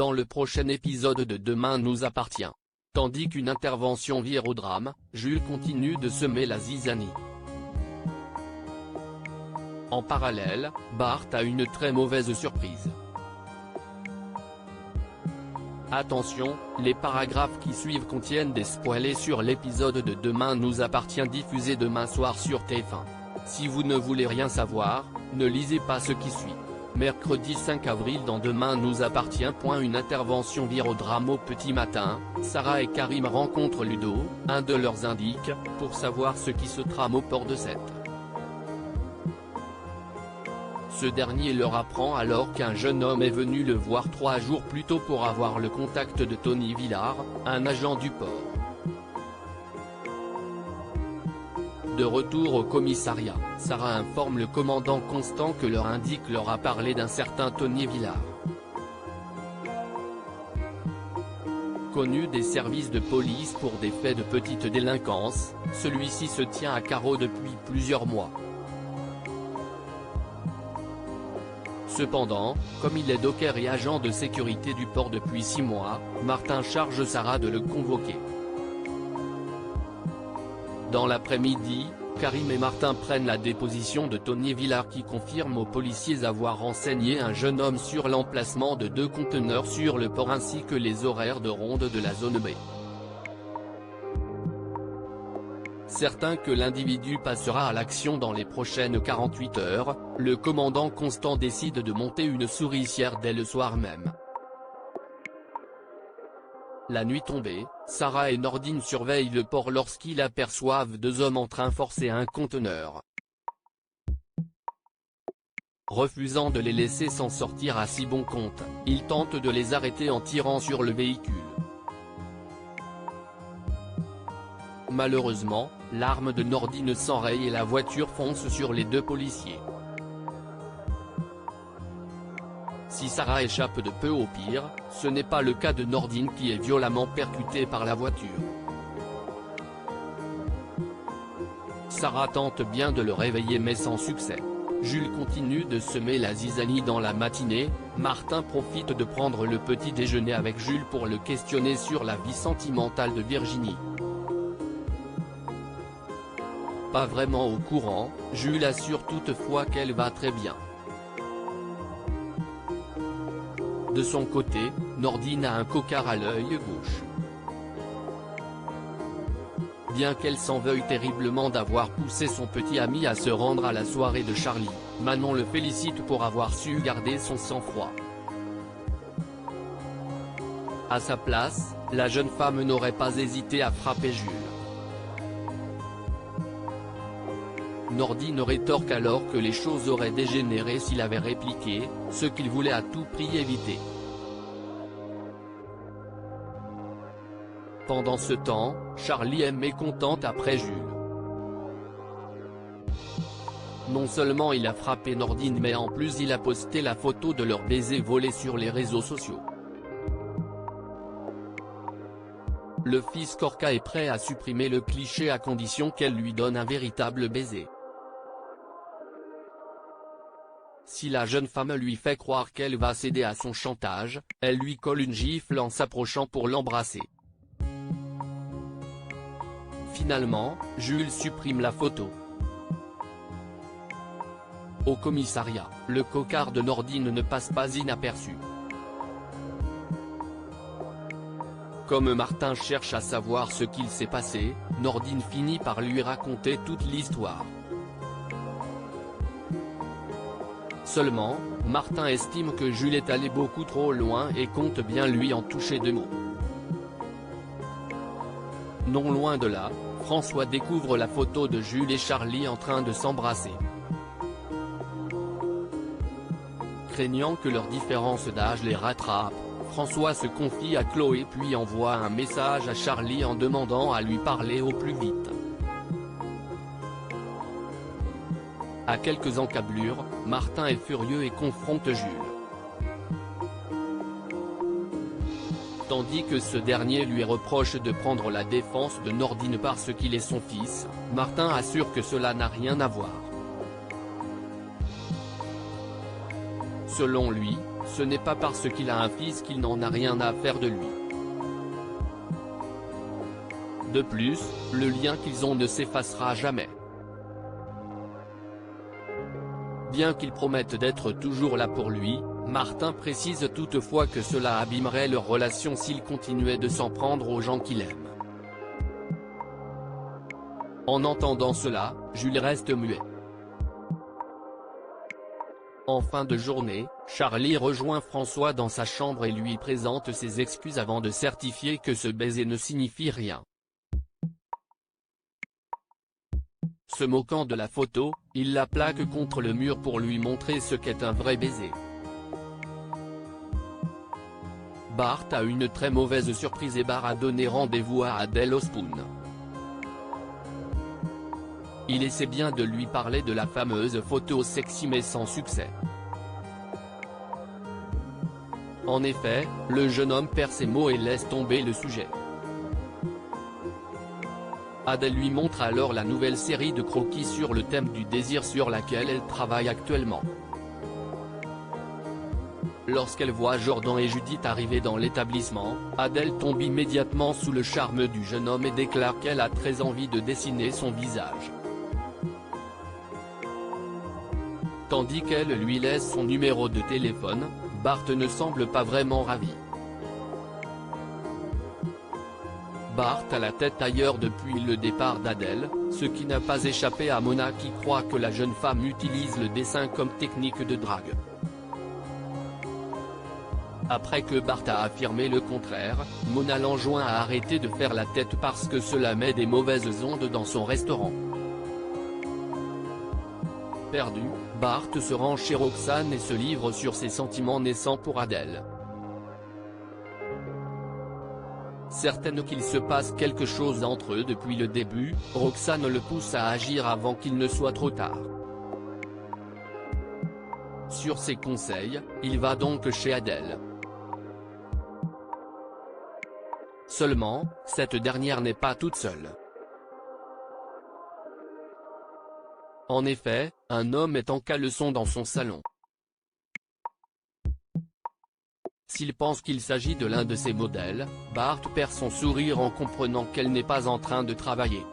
dans le prochain épisode de Demain nous appartient. Tandis qu'une intervention vire au drame, Jules continue de semer la zizanie. En parallèle, Bart a une très mauvaise surprise. Attention, les paragraphes qui suivent contiennent des spoilers sur l'épisode de Demain nous appartient diffusé demain soir sur TF1. Si vous ne voulez rien savoir, ne lisez pas ce qui suit. Mercredi 5 avril dans Demain nous appartient. Une intervention vire au drame au petit matin, Sarah et Karim rencontrent Ludo, un de leurs indiques, pour savoir ce qui se trame au port de Sète. Ce dernier leur apprend alors qu'un jeune homme est venu le voir 3 jours plus tôt pour avoir le contact de Tony Villard, un agent du port. De retour au commissariat, Sarah informe le commandant Constant que leur indique leur a parlé d'un certain Tony Villard. Connu des services de police pour des faits de petite délinquance, celui-ci se tient à carreau depuis plusieurs mois. Cependant, comme il est docker et agent de sécurité du port depuis 6 mois, Martin charge Sarah de le convoquer. Dans l'après-midi, Karim et Martin prennent la déposition de Tony Villard qui confirme aux policiers avoir renseigné un jeune homme sur l'emplacement de 2 conteneurs sur le port ainsi que les horaires de ronde de la zone B. Certain que l'individu passera à l'action dans les prochaines 48 heures, le commandant Constant décide de monter une souricière dès le soir même. La nuit tombée, Sarah et Nordine surveillent le port lorsqu'ils aperçoivent 2 hommes en train de forcer un conteneur. Refusant de les laisser s'en sortir à si bon compte, ils tentent de les arrêter en tirant sur le véhicule. Malheureusement, l'arme de Nordine s'enraye et la voiture fonce sur les 2 policiers. Si Sarah échappe de peu au pire, ce n'est pas le cas de Nordine qui est violemment percuté par la voiture. Sarah tente bien de le réveiller mais sans succès. Jules continue de semer la zizanie dans la matinée, Martin profite de prendre le petit déjeuner avec Jules pour le questionner sur la vie sentimentale de Virginie. Pas vraiment au courant, Jules assure toutefois qu'elle va très bien. De son côté, Nordine a un cocard à l'œil gauche. Bien qu'elle s'en veuille terriblement d'avoir poussé son petit ami à se rendre à la soirée de Charlie, Manon le félicite pour avoir su garder son sang-froid. À sa place, la jeune femme n'aurait pas hésité à frapper Jules. Nordine rétorque alors que les choses auraient dégénéré s'il avait répliqué, ce qu'il voulait à tout prix éviter. Pendant ce temps, Charlie est mécontente après Jules. Non seulement il a frappé Nordine mais en plus il a posté la photo de leur baiser volé sur les réseaux sociaux. Le fils Corca est prêt à supprimer le cliché à condition qu'elle lui donne un véritable baiser. Si la jeune femme lui fait croire qu'elle va céder à son chantage, elle lui colle une gifle en s'approchant pour l'embrasser. Finalement, Jules supprime la photo. Au commissariat, le cocard de Nordine ne passe pas inaperçu. Comme Martin cherche à savoir ce qu'il s'est passé, Nordine finit par lui raconter toute l'histoire. Seulement, Martin estime que Jules est allé beaucoup trop loin et compte bien lui en toucher 2 mots. Non loin de là, François découvre la photo de Jules et Charlie en train de s'embrasser. Craignant que leur différence d'âge les rattrape, François se confie à Chloé puis envoie un message à Charlie en demandant à lui parler au plus vite. À quelques encablures, Martin est furieux et confronte Jules. Tandis que ce dernier lui reproche de prendre la défense de Nordine parce qu'il est son fils, Martin assure que cela n'a rien à voir. Selon lui, Ce n'est pas parce qu'il a un fils qu'il n'en a rien à faire de lui. De plus, le lien qu'ils ont ne s'effacera jamais. Bien qu'ils promettent d'être toujours là pour lui, Martin précise toutefois que cela abîmerait leur relation s'il continuait de s'en prendre aux gens qu'il aime. En entendant cela, Jules reste muet. En fin de journée, Charlie rejoint François dans sa chambre et lui présente ses excuses avant de certifier que ce baiser ne signifie rien. Se moquant de la photo, il la plaque contre le mur pour lui montrer ce qu'est un vrai baiser. Bart a une très mauvaise surprise et Bart a donné rendez-vous à Adèle au Spoon. Il essaie bien de lui parler de la fameuse photo sexy mais sans succès. En effet, le jeune homme perd ses mots et laisse tomber le sujet. Adèle lui montre alors la nouvelle série de croquis sur le thème du désir sur laquelle elle travaille actuellement. Lorsqu'elle voit Jordan et Judith arriver dans l'établissement, Adèle tombe immédiatement sous le charme du jeune homme et déclare qu'elle a très envie de dessiner son visage. Tandis qu'elle lui laisse son numéro de téléphone, Bart ne semble pas vraiment ravi. Bart a la tête ailleurs depuis le départ d'Adèle, ce qui n'a pas échappé à Mona qui croit que la jeune femme utilise le dessin comme technique de drague. Après que Bart a affirmé le contraire, Mona l'enjoint à arrêter de faire la tête parce que cela met des mauvaises ondes dans son restaurant. Perdu, Bart se rend chez Roxane et se livre sur ses sentiments naissants pour Adèle. Certaine qu'il se passe quelque chose entre eux depuis le début, Roxane le pousse à agir avant qu'il ne soit trop tard. Sur ses conseils, il va donc chez Adèle. Seulement, cette dernière n'est pas toute seule. En effet, un homme est en caleçon dans son salon. S'il pense qu'il s'agit de l'un de ses modèles, Bart perd son sourire en comprenant qu'elle n'est pas en train de travailler.